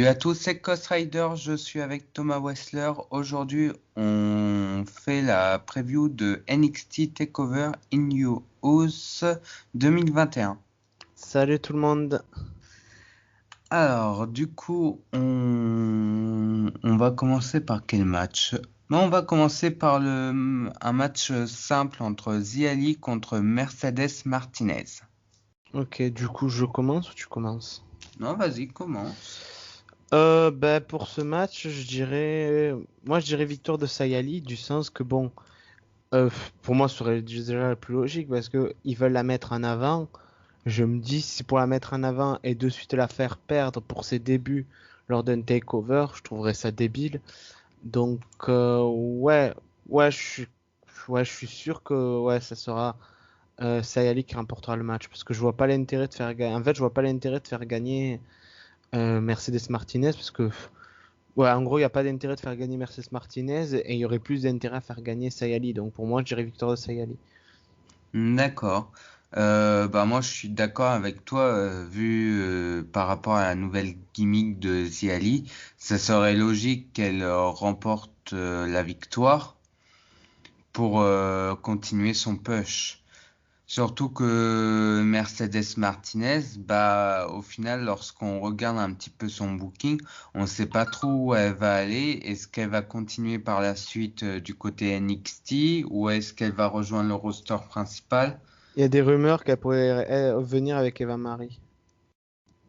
Salut à tous, c'est Ghost Rider, je suis avec Thomas Wessler. Aujourd'hui, on fait la preview de NXT TakeOver In Your House 2021. Salut tout le monde. Alors, du coup, on va commencer par quel match? On va commencer par un match simple entre Zia Lee contre Mercedes Martinez. Ok, du coup, je commence ou tu commences? Non, vas-y, commence. Pour ce match, je dirais victoire de Sayali, du sens que bon, pour moi, ce serait déjà le plus logique parce que ils veulent la mettre en avant. Je me dis, si pour la mettre en avant et de suite la faire perdre pour ses débuts lors d'un takeover, je trouverais ça débile. Donc, ouais, je suis sûr que ouais, ça sera Sayali qui remportera le match parce que je vois pas l'intérêt de faire gagner. En fait, je vois pas l'intérêt de faire gagner Mercedes Martinez parce que ouais, en gros, il n'y a pas d'intérêt de faire gagner Mercedes Martinez et il y aurait plus d'intérêt à faire gagner Sayali. Donc pour moi, je dirais victoire de Sayali. D'accord. Moi je suis d'accord avec toi vu par rapport à la nouvelle gimmick de Ziali, ça serait logique qu'elle remporte la victoire pour continuer son push. Surtout que Mercedes Martinez, au final, lorsqu'on regarde un petit peu son booking, on ne sait pas trop où elle va aller. Est-ce qu'elle va continuer par la suite du côté NXT ou est-ce qu'elle va rejoindre le roster principal? Il y a des rumeurs qu'elle pourrait venir avec Eva Marie.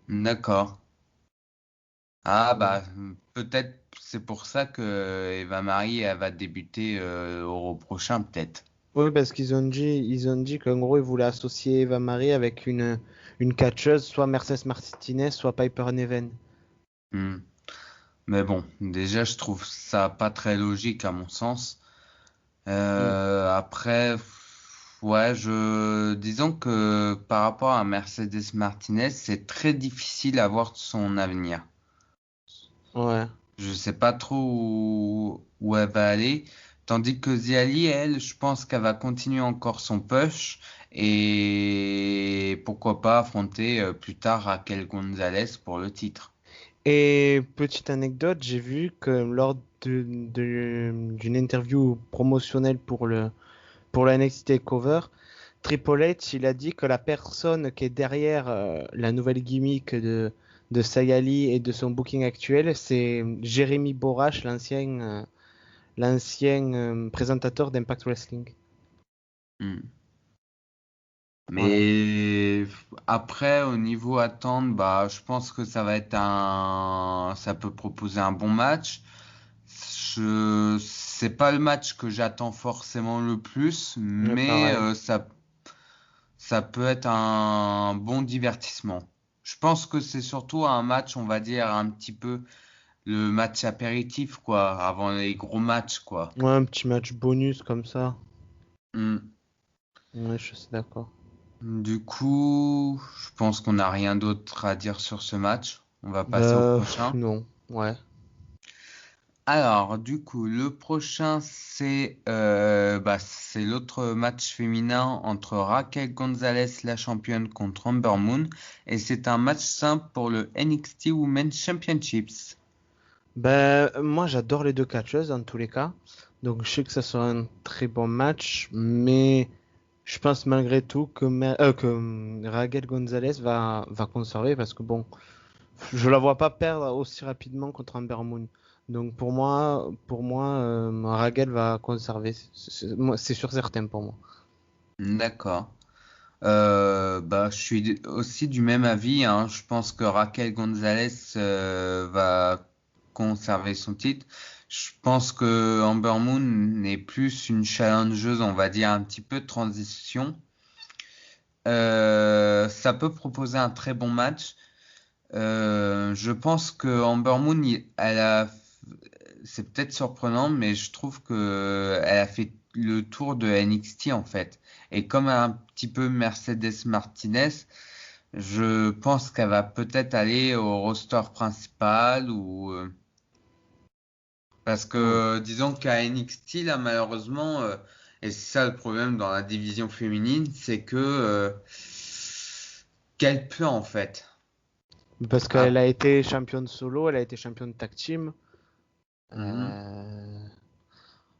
D'accord. Ouais. Peut-être c'est pour ça que Eva Marie elle va débuter au prochain peut-être. Oui, parce ils ont dit qu'en gros, ils voulaient associer Eva Marie avec une catcheuse, soit Mercedes Martinez, soit Piper Niven. Hmm. Mais bon, déjà je trouve ça pas très logique à mon sens. Mm. Après, ouais, disons que par rapport à Mercedes Martinez, c'est très difficile à voir son avenir. Ouais. Je sais pas trop où elle va aller. Tandis que Ziali, elle, je pense qu'elle va continuer encore son push et pourquoi pas affronter plus tard Raquel Gonzalez pour le titre. Et petite anecdote, j'ai vu que lors d'une interview promotionnelle pour la NXT TakeOver, Triple H, il a dit que la personne qui est derrière la nouvelle gimmick de Sayali et de son booking actuel, c'est Jérémy Borash, l'ancien présentateur d'Impact Wrestling. Hmm. Voilà. Mais après, au niveau attente, je pense que ça peut proposer un bon match. C'est pas le match que j'attends forcément le plus, Ouais, mais pareil. ça peut être un bon divertissement. Je pense que c'est surtout un match, on va dire, un petit peu le match apéritif, quoi, avant les gros matchs, quoi. Ouais, un petit match bonus comme ça. Hmm. Ouais, je suis d'accord. Du coup, je pense qu'on n'a rien d'autre à dire sur ce match. On va passer au prochain. Non. Ouais. Alors, du coup, le prochain, c'est l'autre match féminin entre Raquel Gonzalez, la championne, contre Ember Moon. Et c'est un match simple pour le NXT Women's Championships. Moi, j'adore les deux catcheuses dans tous les cas. Donc, je sais que ça sera un très bon match, mais je pense malgré tout que Raquel Gonzalez va conserver parce que bon, je la vois pas perdre aussi rapidement contre Amber Moon. Donc pour moi, Raquel va conserver. C'est sûr certain pour moi. D'accord. Je suis aussi du même avis, hein. Je pense que Raquel Gonzalez va conserver son titre. Je pense que Amber Moon est plus une challengeuse, on va dire un petit peu de transition. Ça peut proposer un très bon match. Je pense que Amber Moon, c'est peut-être surprenant, mais je trouve que elle a fait le tour de NXT en fait. Et comme un petit peu Mercedes Martinez, je pense qu'elle va peut-être aller au roster principal ou parce Ouais. que disons qu'à NXT là malheureusement et c'est ça le problème dans la division féminine, c'est que qu'elle peut en fait. Parce qu'elle Ah, a été championne solo, elle a été championne tag team. mhm. Euh,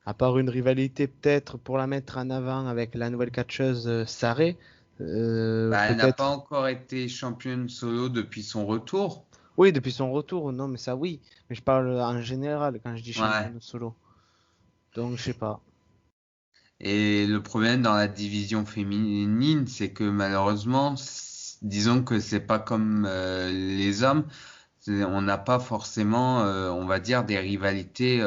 À part une rivalité peut-être pour la mettre en avant avec la nouvelle catcheuse Sarray, Bah, elle n'a pas peut-être. encore été championne solo depuis son retour. Oui, depuis son retour, non, mais ça oui. Mais je parle en général quand je dis Ouais. championne solo. Donc je sais pas. Et le problème dans la division féminine, c'est que malheureusement, disons que c'est pas comme les hommes. On n'a pas forcément, on va dire, des rivalités.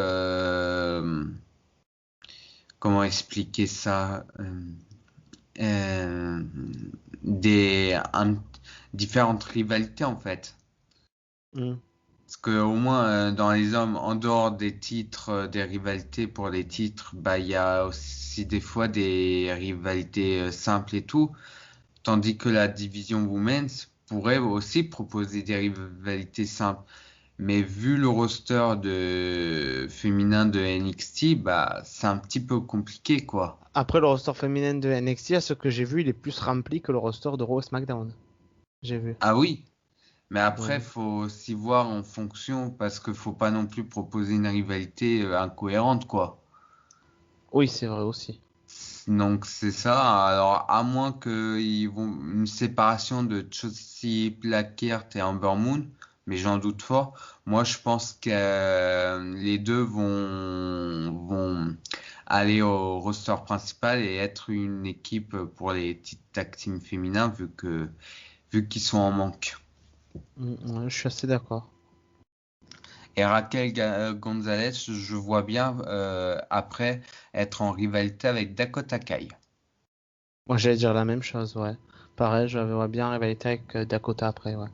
Comment expliquer ça? Euh, des différentes rivalités en fait. Hmm. Parce que au moins dans les hommes, en dehors des titres, des rivalités pour les titres, bah il y a aussi des fois des rivalités simples et tout. Tandis que la division women's pourrait aussi proposer des rivalités simples. Mais vu le roster de féminin de NXT, bah c'est un petit peu compliqué quoi. Après, le roster féminin de NXT, à ce que j'ai vu, il est plus rempli que le roster de Raw et SmackDown. J'ai vu. Ah oui. Mais après, Ouais. faut aussi voir en fonction, parce qu'il faut pas non plus proposer une rivalité incohérente, quoi. Oui, c'est vrai aussi. Donc c'est ça. Alors à moins qu'ils vont une séparation de Shotzi Blackheart et Ember Moon, mais j'en doute fort. Moi, je pense que les deux vont aller au roster principal et être une équipe pour les petites tag teams féminins, vu qu'ils sont en manque. Ouais, je suis assez d'accord. Et Raquel Gonzalez, je vois bien après être en rivalité avec Dakota Kai. Moi, j'allais dire la même chose, ouais. Pareil, je verrais bien rivalité avec Dakota après, ouais.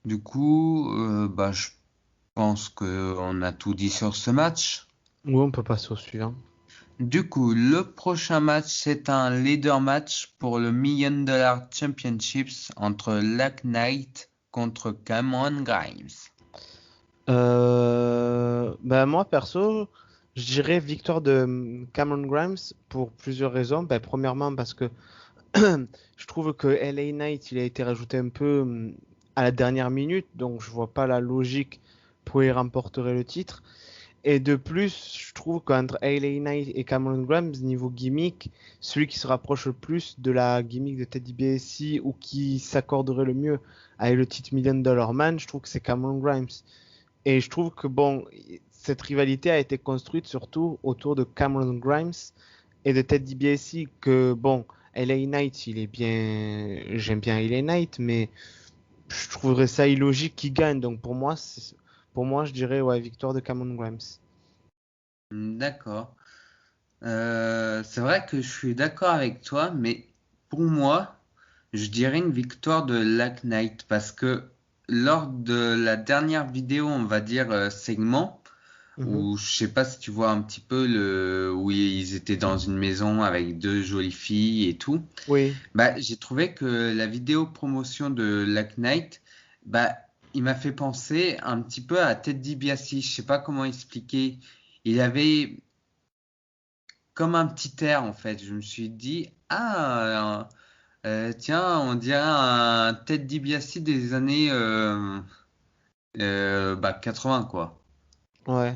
Du coup, bah, je pense qu'on a tout dit sur ce match. Oui, on peut passer au suivant. Du coup, le prochain match, c'est un leader match pour le Million Dollar Championships entre Lack Knight contre Cameron Grimes. Ben moi perso, je dirais victoire de Cameron Grimes pour plusieurs raisons. Ben, premièrement parce que je trouve que LA Knight il a été rajouté un peu à la dernière minute, donc je vois pas la logique pour y remporter le titre. Et de plus, je trouve qu'entre LA Knight et Cameron Grimes, niveau gimmick, celui qui se rapproche le plus de la gimmick de Teddy DiBiase ou qui s'accorderait le mieux avec le titre Million Dollar Man, je trouve que c'est Cameron Grimes. Et je trouve que bon, cette rivalité a été construite surtout autour de Cameron Grimes et de Ted DiBiase. Que bon, LA Knight, il est bien, j'aime bien LA Knight, mais je trouverais ça illogique qu'il gagne. Donc pour moi, je dirais ouais, victoire de Cameron Grimes. D'accord. C'est vrai que je suis d'accord avec toi, mais pour moi, je dirais une victoire de Lack Knight parce que lors de la dernière vidéo, on va dire segment, Mhm. où je sais pas si tu vois un petit peu où ils étaient dans une maison avec deux jolies filles et tout. Oui, Bah, j'ai trouvé que la vidéo promotion de Lack Knight, bah, il m'a fait penser un petit peu à Ted DiBiase. Je sais pas comment expliquer. Il avait comme un petit air en fait. Je me suis dit, ah, tiens, on dirait un Ted DiBiase des années bah, 80 quoi. ouais.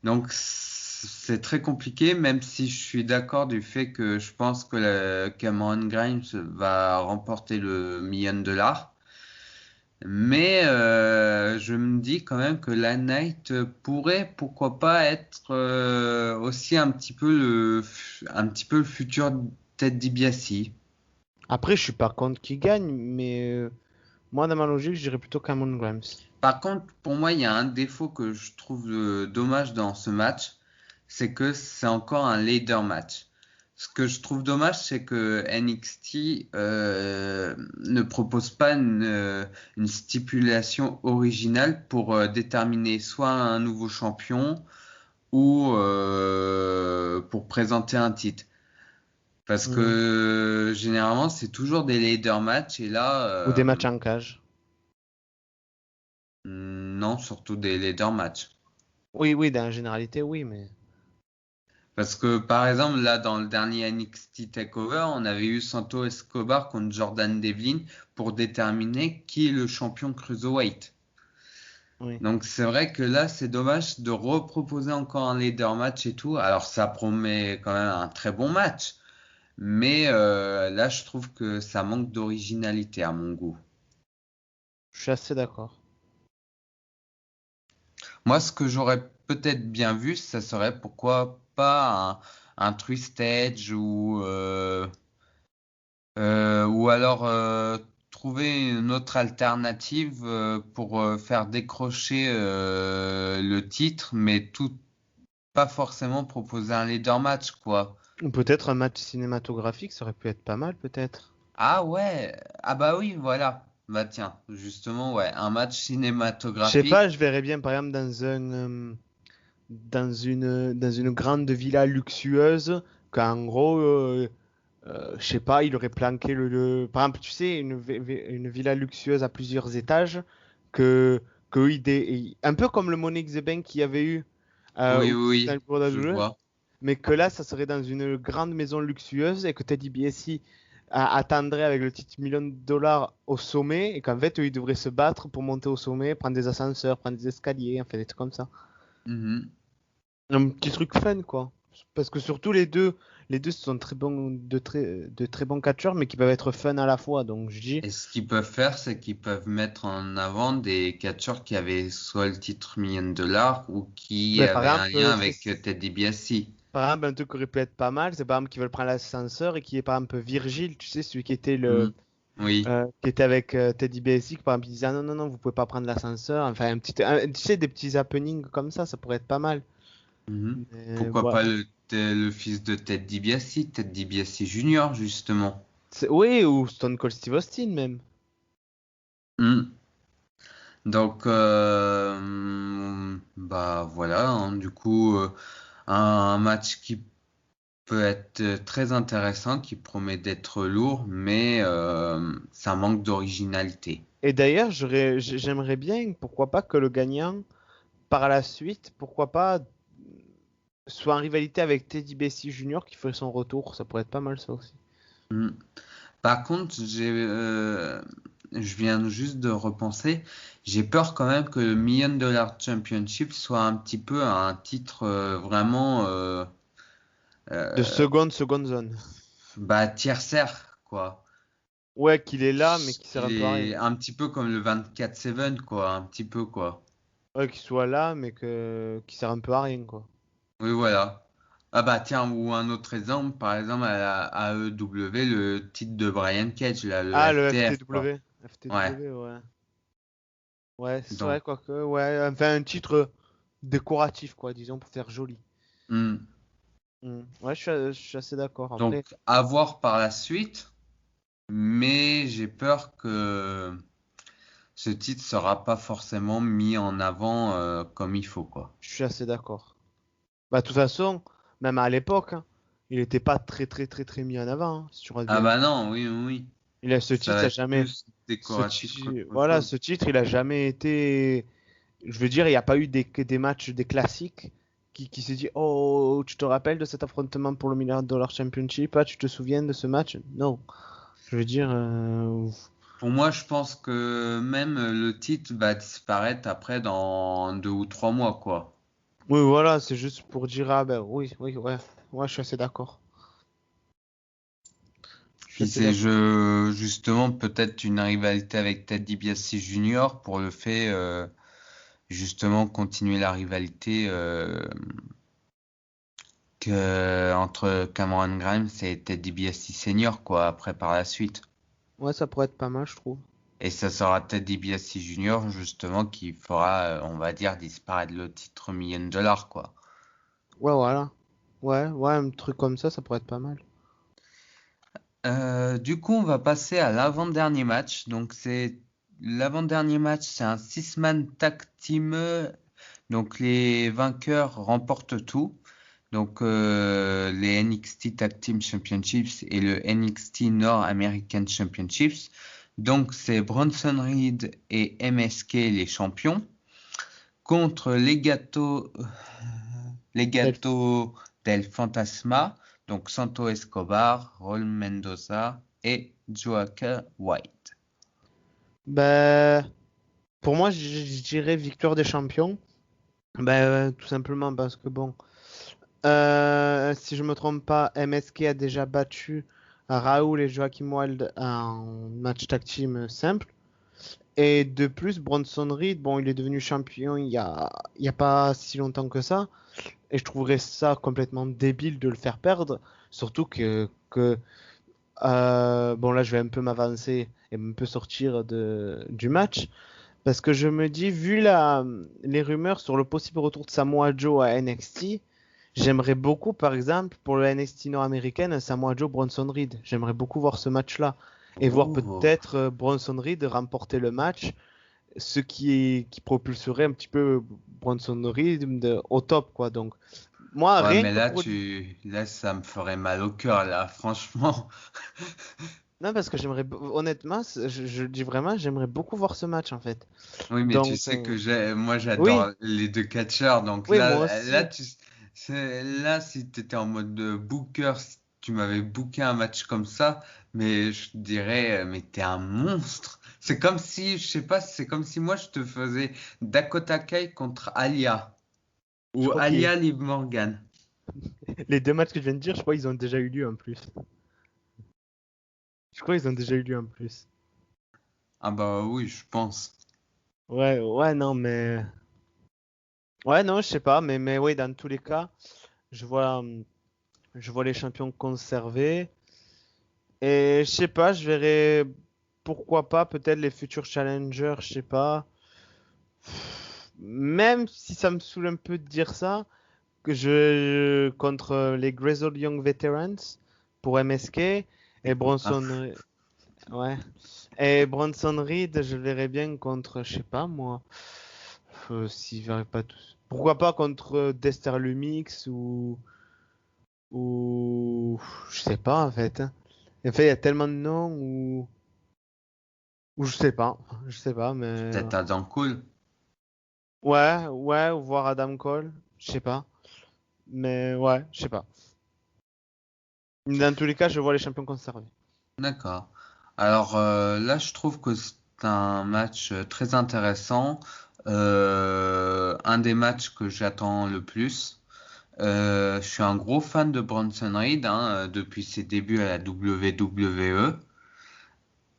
Donc c'est très compliqué, même si je suis d'accord du fait que je pense que Cameron Grimes va remporter le million de dollars. Mais je me dis quand même que la Knight pourrait, pourquoi pas, être aussi un petit peu le futur Ted DiBiase. Après, je suis pas contre qu'il gagne, mais moi, dans ma logique, je dirais plutôt Cameron Grimes. Par contre, pour moi, il y a un défaut que je trouve dommage dans ce match, c'est que c'est encore un ladder match. Ce que je trouve dommage, c'est que NXT ne propose pas une stipulation originale pour déterminer soit un nouveau champion ou pour présenter un titre. Parce Mhm. que généralement, c'est toujours des ladder matchs et là, Ou des matchs en cage. non, surtout des ladder matchs. Oui, oui, dans la généralité, oui, mais. Parce que, par exemple, là, dans le dernier NXT TakeOver, on avait eu Santos Escobar contre Jordan Devlin pour déterminer qui est le champion Cruiserweight. Oui. Donc, c'est vrai que là, c'est dommage de reproposer encore un leader match et tout. Alors, ça promet quand même un très bon match. Mais là, je trouve que ça manque d'originalité à mon goût. Je suis assez d'accord. Moi, ce que j'aurais peut-être bien vu, ça serait pourquoi pas un Twisted ou alors trouver une autre alternative pour faire décrocher le titre, mais tout pas forcément proposer un leader match, quoi. Ou peut-être un match cinématographique, ça aurait pu être pas mal, peut-être. Ah ouais, ah bah oui, voilà. Bah tiens, justement, ouais, un match Je sais cinématographique. pas, je verrais bien, par exemple, dans une grande villa luxueuse, qu'en gros, je sais pas, il aurait planqué par exemple, tu sais, une villa luxueuse à plusieurs étages, que, un peu comme le Money in the Bank qu'il y avait eu Oui, oui, dans oui, le Pro je WWE, vois. mais que là, ça serait dans une grande maison luxueuse et que Teddy DiBiase attendrait avec le titre million de dollars au sommet et qu'en fait, eux, ils devraient se battre pour monter au sommet, prendre des ascenseurs, prendre des escaliers, enfin des trucs comme ça. Mhm. Un petit truc fun, quoi. Parce que surtout les deux sont très bons, de très bons catcheurs, mais qui peuvent être fun à la fois. Donc je dis, Et ce qu'ils peuvent faire, c'est qu'ils peuvent mettre en avant des catcheurs qui avaient soit le titre million de dollars ou qui ben, par avaient un exemple, lien avec Ted DiBiase. par exemple, un truc qui aurait pu être pas mal, c'est par exemple qu'ils veulent prendre l'ascenseur et qui est par exemple Virgile, tu sais, celui qui était Mhm. Oui. qui était avec Teddy Basic, par exemple, il disait ah, non, non, non, vous pouvez pas prendre l'ascenseur. Enfin, tu sais, des petits happenings comme ça pourrait être pas mal. Mhm. Mais Pourquoi voilà. pas le fils de Ted DiBiase, Ted DiBiase Junior, justement. Oui, ou Stone Cold Steve Austin même. Mhm. Donc, bah voilà, hein, du coup, un match qui peut être très intéressant, qui promet d'être lourd, mais ça manque d'originalité. Et d'ailleurs, j'aimerais bien, pourquoi pas que le gagnant, par la suite, pourquoi pas, soit en rivalité avec Teddy Bessie Junior qui ferait son retour. Ça pourrait être pas mal ça aussi. Mhm. Par contre, je viens juste de repenser, j'ai peur quand même que le Million Dollar Championship soit un petit peu un titre vraiment De euh, seconde zone. bah, tiercère, quoi. Ouais, qu'il est là, mais qui sert Il un peu à rien. est un petit peu comme le 24/7, quoi, un petit peu, quoi. Ouais, qu'il soit là, mais qui sert un peu à rien, quoi. Oui, voilà. Ah bah tiens, ou un autre exemple, par exemple à la AEW, le titre de Brian Cage, là, le Ah, le FTR, quoi. FTW. Ouais. FTW, ouais. Ouais, c'est vrai, Donc, quoique, ouais. Enfin, un titre décoratif, quoi, disons, pour faire joli. hmm. Ouais, je suis assez d'accord. Après, Donc, à voir par la suite, mais j'ai peur que ce titre sera pas forcément mis en avant comme il faut, quoi. je suis assez d'accord. Bah, de toute façon, même à l'époque, hein, il n'était pas très mis en avant, hein, si tu regardes Ah bien. bah non, oui, oui, oui. Il a ce Ça titre, va il a être jamais. plus décoratif qu'autre Voilà, chose. ce titre, il a jamais été. Je veux dire, il n'y a pas eu des matchs, des classiques qui se dit, oh, tu te rappelles de cet affrontement pour le milliard de dollars championship? Ah, tu te souviens de ce match? Non. Je veux dire, Pour moi, je pense que même le titre va disparaître après dans 2 ou 3 mois, quoi. oui, voilà, c'est juste pour dire, ah ben oui, oui, ouais. Ouais, je suis assez d'accord. Je suis Puis assez c'est d'accord. justement peut-être une rivalité avec Ted DiBiase Junior pour le fait justement continuer la rivalité entre Cameron Grimes et Ted DiBiase Senior quoi après par la suite. Ouais, ça pourrait être pas mal, je trouve. Et ça sera Ted DiBiase Junior justement qui fera on va dire disparaître le titre million de dollars quoi. Ouais, voilà. Ouais, ouais, un truc comme ça pourrait être pas mal. Du coup, on va passer à l'avant-dernier match. Donc, c'est l'avant-dernier match, c'est un six-man tag team. Donc, les vainqueurs remportent tout. Donc, les NXT Tag Team Championships et le NXT North American Championships. Donc, c'est Bronson Reed et MSK les champions contre Legato del Fantasma, donc Santo Escobar, Raul Mendoza et Joaquin White. Ben, pour moi, je dirais victoire des champions. Ben, tout simplement parce que bon, si je me trompe pas, MSK a déjà battu Raoul et Joachim Wild en match tag team simple. Et de plus, Bronson Reed, bon, il est devenu champion il y a pas si longtemps que ça. Et je trouverais ça complètement débile de le faire perdre. Surtout bon, là, je vais un peu m'avancer et un peu sortir du match. Parce que je me dis, vu les rumeurs sur le possible retour de Samoa Joe à NXT, j'aimerais beaucoup, par exemple, pour le NXT nord-américaine, Samoa Joe Bronson Reed. J'aimerais beaucoup voir ce match-là. Et voir Oh. peut-être Bronson Reed remporter le match, qui propulserait un petit peu Bronson Reed au top, quoi. Donc, moi, Ouais, rien mais que pour... là, ça me ferait mal au cœur, là, franchement. Non, parce que honnêtement, je dis vraiment, j'aimerais beaucoup voir ce match, en fait. Oui, mais tu Donc, sais que moi, oui, j'adore les deux catcheurs. Donc oui, moi là, aussi. là, si tu étais en mode booker, si tu m'avais booké un match comme ça, mais je te dirais, mais t'es un monstre. C'est comme si, je sais pas, c'est comme si moi, je te faisais Dakota Kai contre Alia Je ou crois que Alia Liv Morgan. les deux matchs que je viens de dire, je crois qu'ils ont déjà eu lieu en plus. Je crois qu'ils ont déjà eu lieu en plus. Ah bah oui, je pense. Ouais, ouais, non, mais... Ouais, non, je sais pas, mais oui, dans tous les cas, je vois les champions conservés. Et je sais pas, je verrai pourquoi pas, peut-être les futurs challengers, je sais pas. Même si ça me saoule un peu de dire ça, que contre les Grizzled Young Veterans pour MSK et Écoute, hein. Ouais. Et Bronson Reed, je le verrais bien contre, je sais pas moi, s'il verrait pas tous. Pourquoi pas contre Dexter Lumix ou je sais pas en fait, hein. En fait, il y a tellement de noms ou je sais pas, mais Peut-être Adam Cole. ouais, ou voir Adam Cole, je sais pas, mais ouais, je sais pas. Dans tous les cas, je vois les champions conservés. D'accord. Alors là, je trouve que c'est un match très intéressant. Un des matchs que j'attends le plus. Je suis un gros fan de Bronson Reed depuis ses débuts à la WWE.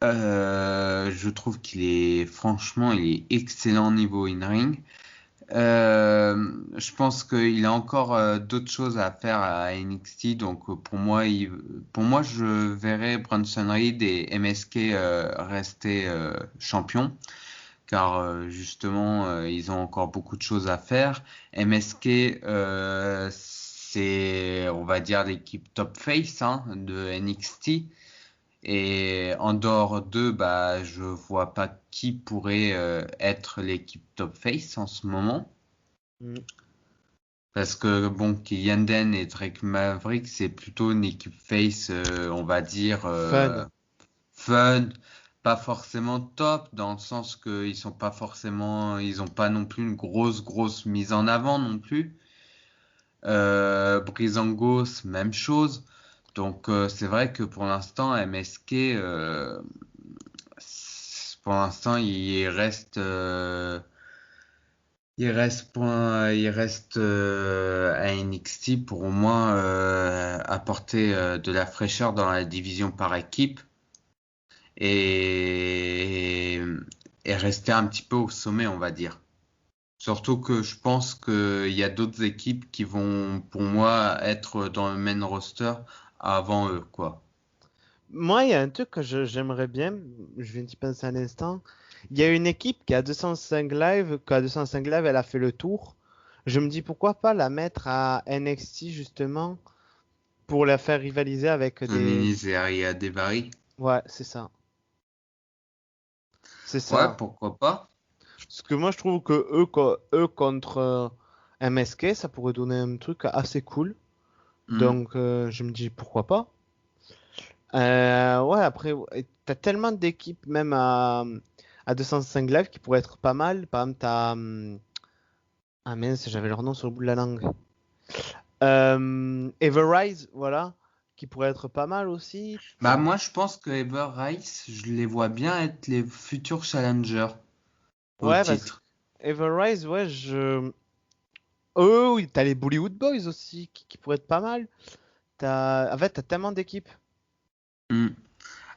Je trouve qu'il est franchement, il est excellent niveau in-ring. Je pense qu'il a encore d'autres choses à faire à NXT, donc pour moi, je verrais Bronson Reed et MSK rester champions, car justement, ils ont encore beaucoup de choses à faire. MSK, c'est, on va dire, l'équipe top face de NXT. Et en dehors d'eux, bah, je vois pas qui pourrait être l'équipe top face en ce moment. Mm. Parce que bon, Killian Den et Drake Maverick, c'est plutôt une équipe face, on va dire Fun. fun, pas forcément top, dans le sens que ils sont pas forcément, ils ont pas non plus une grosse mise en avant non plus. Breezangos, même chose. Donc c'est vrai que pour l'instant, MSK, pour l'instant, il reste à NXT pour au moins apporter de la fraîcheur dans la division par équipe et, et rester un petit peu au sommet, on va dire. Surtout que je pense qu'il y a d'autres équipes qui vont, pour moi, être dans le main roster avant eux, quoi. Moi, il y a un truc que j'aimerais bien, je viens d'y penser un instant. Il y a une équipe qui a 205 live, elle a fait le tour. Je me dis pourquoi pas la mettre à NXT justement pour la faire rivaliser avec des. Dominique et Aria Debari. Ouais, c'est ça. C'est Ouais, ça. pourquoi pas? Parce que moi, je trouve que eux contre MSK, ça pourrait donner un truc assez cool. Hmm. Donc, je me dis pourquoi pas. Ouais, après, ouais, t'as tellement d'équipes, même à 205 live, qui pourraient être pas mal. Par exemple, ah mince, j'avais leur nom sur le bout de la langue. Everrise, voilà, qui pourrait être pas mal aussi. Bah moi je pense que Ever Rice, je les vois bien être les futurs challengers au Ouais, parce que titre. Everrise, ouais, je. Oh oui, t'as les Bollywood Boys aussi, qui pourraient être pas mal. En fait, t'as tellement d'équipes. Hmm.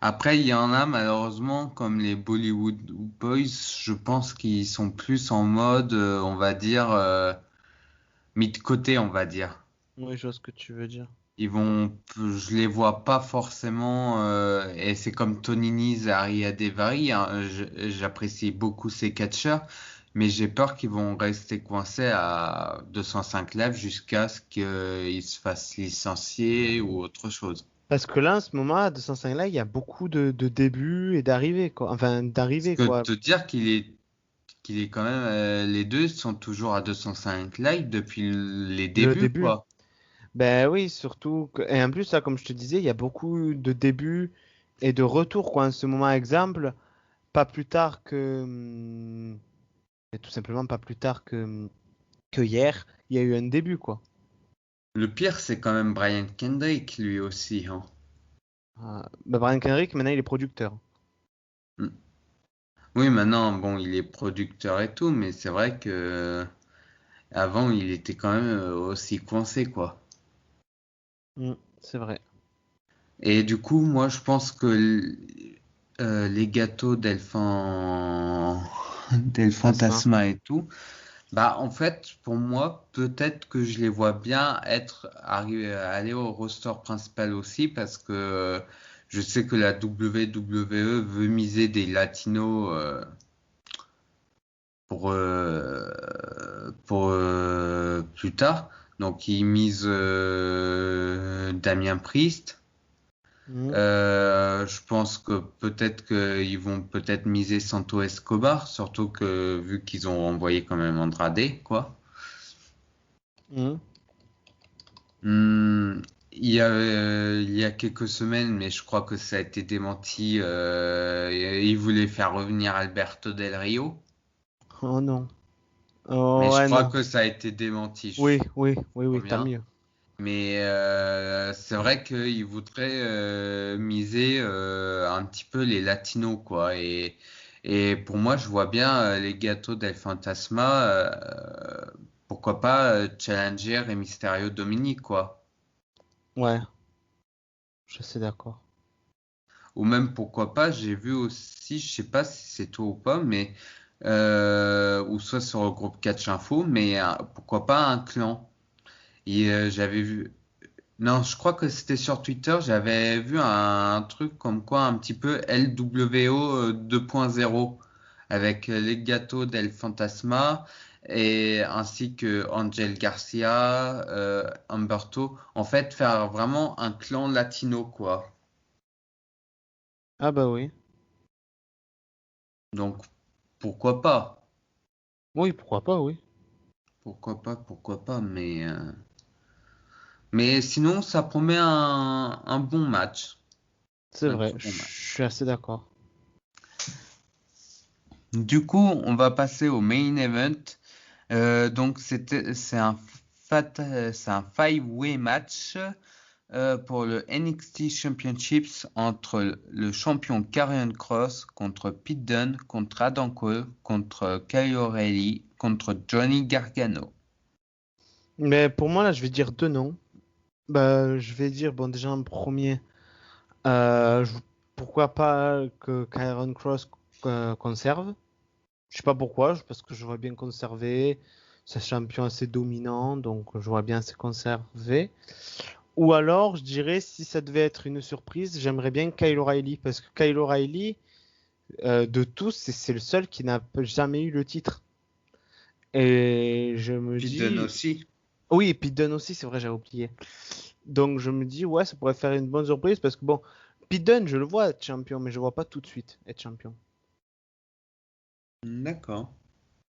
Après, il y en a malheureusement comme les Bollywood Boys, je pense qu'ils sont plus en mode, on va dire, mis de côté, on va dire. Oui, je vois ce que tu veux dire. Je les vois pas forcément, et c'est comme Tony Nese et Ariya Daivari, hein, j'apprécie beaucoup ces catcheurs, mais j'ai peur qu'ils vont rester coincés à 205 lives jusqu'à ce qu'ils se fassent licencier ou autre chose. Parce que là, en ce moment, à 205 là, il y a beaucoup de débuts et d'arrivées, quoi. Enfin, Parce d'arrivées, que quoi. te dire qu'il est quand même, les deux sont toujours à 205 likes depuis les Le débuts, début. quoi. Ben oui, surtout. Et en plus, là, comme je te disais, il y a beaucoup de débuts et de retours, quoi. En ce moment, exemple, pas plus tard que. Tout simplement, pas plus tard que hier, il y a eu un début, quoi. Le pire, c'est quand même Brian Kendrick, lui aussi, hein. Ben, Brian Kendrick, maintenant, il est producteur. Mm. Oui, maintenant, bon, il est producteur et tout, mais c'est vrai que avant, il était quand même aussi coincé, quoi. C'est vrai. Et du coup, moi, je pense que les gâteaux Del Fantasma. Fantasma et tout, bah, en fait, pour moi, peut-être que je les vois bien aller au roster principal aussi, parce que je sais que la WWE veut miser des latinos pour plus tard. Donc ils misent Damien Priest. Mm. Je pense que peut-être qu'ils vont peut-être miser Santo Escobar, surtout que vu qu'ils ont envoyé quand même Andrade, quoi. Mm. Il y a quelques semaines, mais je crois que ça a été démenti. Ils voulaient faire revenir Alberto Del Rio, Oh non. mais Oh je ouais, crois non. que ça a été démenti. Oui, Je oui, oui, oui, crois tant bien. mieux. Mais c'est vrai qu'ils voudraient miser un petit peu les latinos, quoi. Et pour moi, je vois bien les gâteaux del Fantasma, pourquoi pas challenger et Mysterio Dominique, quoi. Ouais, je suis d'accord. Ou même pourquoi pas, j'ai vu aussi, je sais pas si c'est toi ou pas, mais ou soit sur le groupe Catch Info, mais pourquoi pas un clan. Et j'avais vu. Non, je crois que c'était sur Twitter, j'avais vu un truc comme quoi un petit peu LWO 2.0 avec les gâteaux d'El Fantasma et ainsi que Angel Garcia, Humberto. En fait, faire vraiment un clan latino, quoi. Ah bah oui. Donc, pourquoi pas? Oui, pourquoi pas, oui. Pourquoi pas, mais sinon, ça promet un bon match. C'est Un vrai, très je bon match. suis assez d'accord. Du coup, on va passer au main event. Donc c'est un five-way match pour le NXT Championships entre le champion Karrion Cross contre Pete Dunne, contre Adam Cole, contre Kyle O'Reilly, contre Johnny Gargano. Mais pour moi, là, je vais dire deux noms. Bah, je vais dire, bon, déjà, en premier, euh, je- pourquoi pas que Kyron Cross conserve? Je sais pas pourquoi, parce que je vois bien conserver. C'est un champion assez dominant, donc je vois bien se conserver. Ou alors, je dirais, si ça devait être une surprise, j'aimerais bien Kyle O'Reilly, parce que Kyle O'Reilly, de tous, c'est le seul qui n'a jamais eu le titre. Et je me Pete Dunne dis, aussi. oui, et puis Dunn aussi, c'est vrai, j'avais oublié. Donc je me dis, ouais, ça pourrait faire une bonne surprise, parce que bon, Pete Dunne, je le vois être champion, mais je le vois pas tout de suite être champion. D'accord.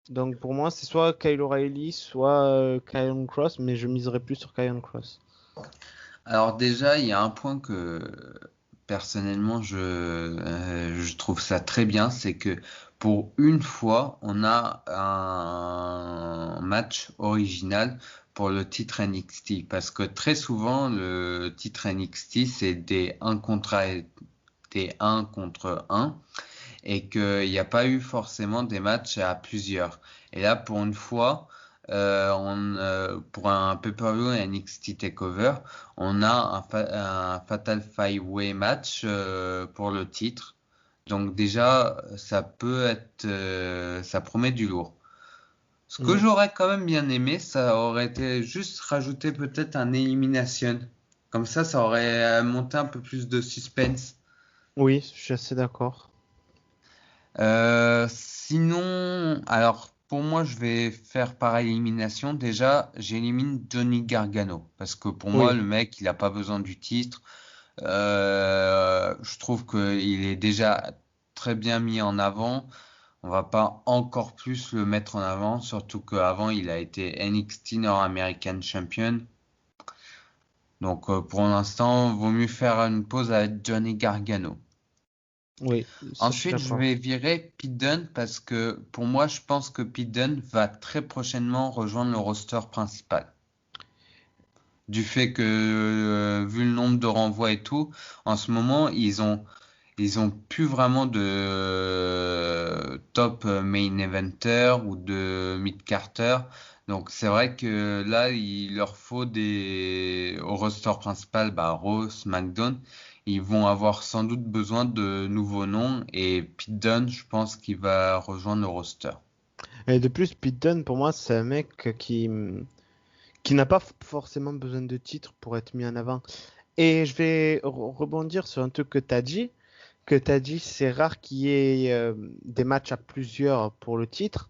Donc pour moi, c'est soit Kyle O'Reilly, soit Kyle Cross, mais je miserais plus sur Kyle Cross. Alors déjà, il y a un point que personnellement je trouve ça très bien, c'est que pour une fois, on a un match original pour le titre NXT parce que très souvent le titre NXT c'est des 1 contre 1 et qu'il n'y a pas eu forcément des matchs à plusieurs. Et là, pour une fois, pour un pay-per-view NXT Takeover, on a un Fatal 5-Way match pour le titre. Donc déjà, ça promet du lourd. Ce que Mm. j'aurais quand même bien aimé, ça aurait été juste rajouter peut-être un elimination. Comme ça aurait monté un peu plus de suspense. Oui, je suis assez d'accord. Sinon, alors pour moi, je vais faire par élimination. Déjà, j'élimine Johnny Gargano parce que pour moi, Oui. le mec, il a pas besoin du titre. Je trouve qu'il est déjà très bien mis en avant. On va pas encore plus le mettre en avant, surtout qu'avant, il a été NXT North American Champion. Donc pour l'instant, vaut mieux faire une pause avec Johnny Gargano. Oui, ça je suis Ensuite, je d'accord. vais virer Pete Dunne parce que pour moi, je pense que Pete Dunne va très prochainement rejoindre le roster principal. Du fait que, vu le nombre de renvois et tout, en ce moment, ils ont plus vraiment de top main eventer ou de mid carter. Donc c'est vrai que là, il leur faut au roster principal, bah, Raw, SmackDown. Ils vont avoir sans doute besoin de nouveaux noms et Pete Dunne, je pense qu'il va rejoindre le roster. Et de plus, Pete Dunne, pour moi, c'est un mec qui n'a pas forcément besoin de titre pour être mis en avant. Et je vais rebondir sur un truc que tu as dit, c'est rare qu'il y ait des matchs à plusieurs pour le titre.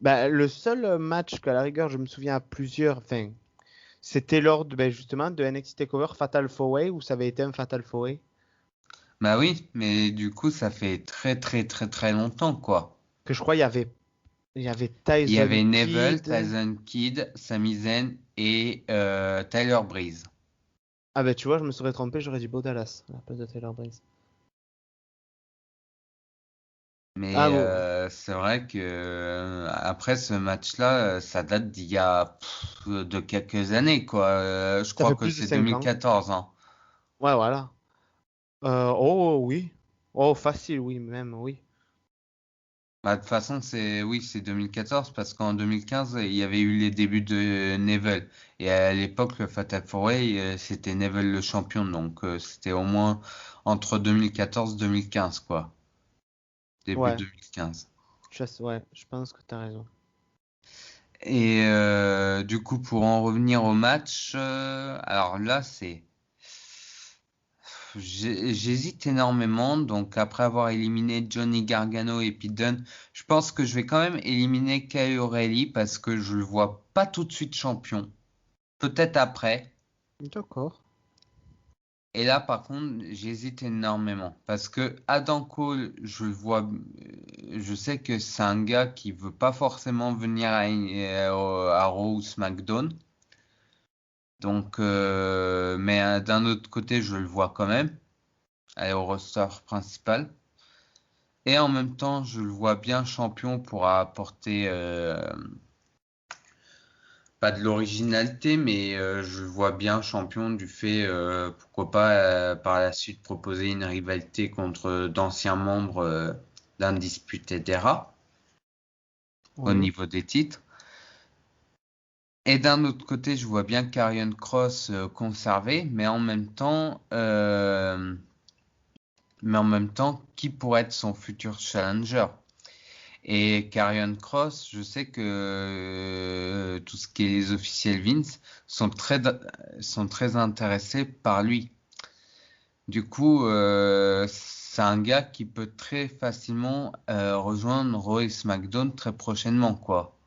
Bah, le seul match qu'à la rigueur je me souviens à plusieurs, enfin, c'était lors de, ben, justement de NXT TakeOver Fatal 4-Way où ça avait été un Fatal 4-Way. Bah oui, mais du coup, ça fait très très très très longtemps, quoi. Que je crois il y avait Il y Tyson avait Neville, Kidd. Tyson Kidd, Sami Zayn et Tyler Breeze. Ah ben tu vois, je me serais trompé, j'aurais dit Bo Dallas à la place de Taylor Breeze. Ah Mais bon, c'est vrai que après ce match-là, ça date d'il y a de quelques années, quoi. Je ça crois fait que plus de c'est 5 ans. 2014, hein. Ouais, voilà. Oh oui. Oh, facile, oui, même, oui. Bah, de toute façon, c'est 2014 parce qu'en 2015, il y avait eu les débuts de Neville. Et à l'époque, le Fatal 4-Way, c'était Neville le champion. Donc, c'était au moins entre 2014 et 2015, quoi. Début Ouais, 2015. ouais, je pense que t'as raison. Et du coup, pour en revenir au match, alors là, j'hésite énormément. Donc, après avoir éliminé Johnny Gargano et Pete Dunne, je pense que je vais quand même éliminer Kyle O'Reilly parce que je le vois pas tout de suite champion. Peut-être après. D'accord. Et là, par contre, j'hésite énormément parce que Adam Cole, je sais que c'est un gars qui veut pas forcément venir à Raw ou SmackDown. Donc, mais d'un autre côté, je le vois quand même aller au roster principal. Et en même temps, je le vois bien champion pour apporter pas de l'originalité, mais je le vois bien champion du fait, pourquoi pas par la suite proposer une rivalité contre d'anciens membres d'Undisputed Era au Oui. niveau des titres. Et d'un autre côté, je vois bien Karrion Cross conservé, mais en même temps, qui pourrait être son futur challenger? Et Karrion Cross, je sais que tout ce qui est les officiels Vince sont très intéressés par lui. Du coup, c'est un gars qui peut très facilement rejoindre Raw et SmackDown très prochainement, quoi.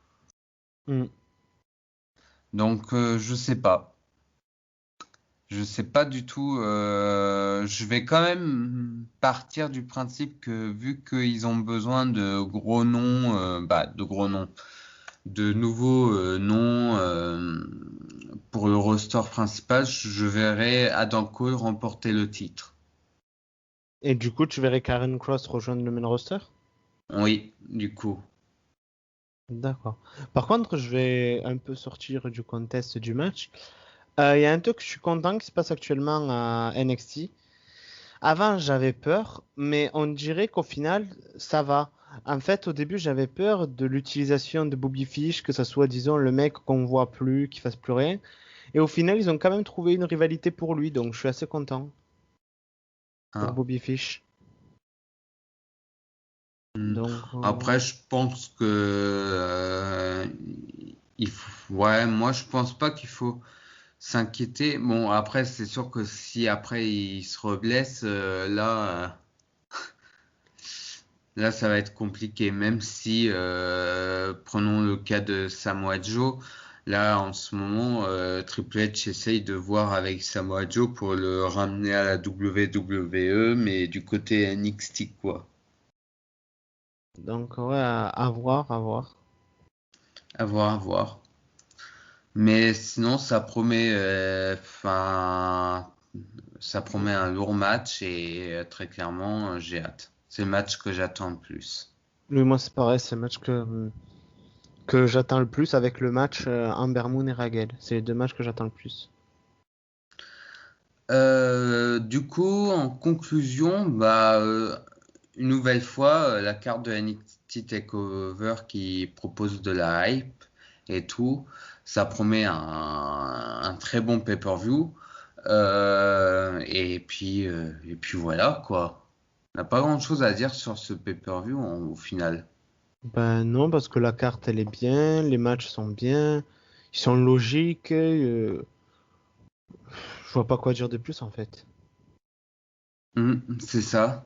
Hmm. Donc, je sais pas. Je sais pas du tout. Je vais quand même partir du principe que vu qu'ils ont besoin de gros noms, de gros noms, de nouveaux noms pour le roster principal, je verrai Adam Cole remporter le titre. Et du coup, tu verrais Karen Cross rejoindre le main roster? Oui, du coup. D'accord. Par contre, je vais un peu sortir du contexte du match. Il y a un truc que je suis content qui se passe actuellement à NXT. Avant, j'avais peur, mais on dirait qu'au final, ça va. En fait, au début, j'avais peur de l'utilisation de Bobby Fish, que ça soit, disons, le mec qu'on voit plus, qui fasse plus rien. Et au final, ils ont quand même trouvé une rivalité pour lui, donc je suis assez content pour Hein. Bobby Fish. Hmm. Donc, Après, je pense que ouais, moi je pense pas qu'il faut s'inquiéter. Bon, après, c'est sûr que si après il se reblesse, là, ça va être compliqué. Même si, prenons le cas de Samoa Joe, là en ce moment, Triple H essaye de voir avec Samoa Joe pour le ramener à la WWE, mais du côté NXT quoi. donc, ouais, à voir, à voir. À voir, à voir. Mais sinon, ça promet un lourd match et très clairement, j'ai hâte. C'est le match que j'attends le plus. Lui, moi, c'est pareil, c'est le match que j'attends le plus avec le match Amber Moon et Raquel. C'est les deux matchs que j'attends le plus. Du coup, en conclusion, une nouvelle fois, la carte de NXT TakeOver qui propose de la hype et tout, ça promet un très bon pay-per-view. Et puis voilà, quoi. On n'a pas grand-chose à dire sur ce pay-per-view au final. Ben non, parce que la carte, elle est bien, les matchs sont bien, ils sont logiques, je vois pas quoi dire de plus en fait. C'est ça.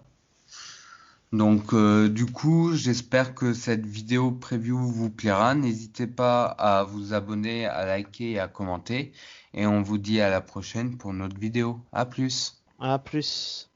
Donc, du coup, j'espère que cette vidéo preview vous plaira. N'hésitez pas à vous abonner, à liker et à commenter. Et on vous dit à la prochaine pour notre vidéo. À plus. À plus.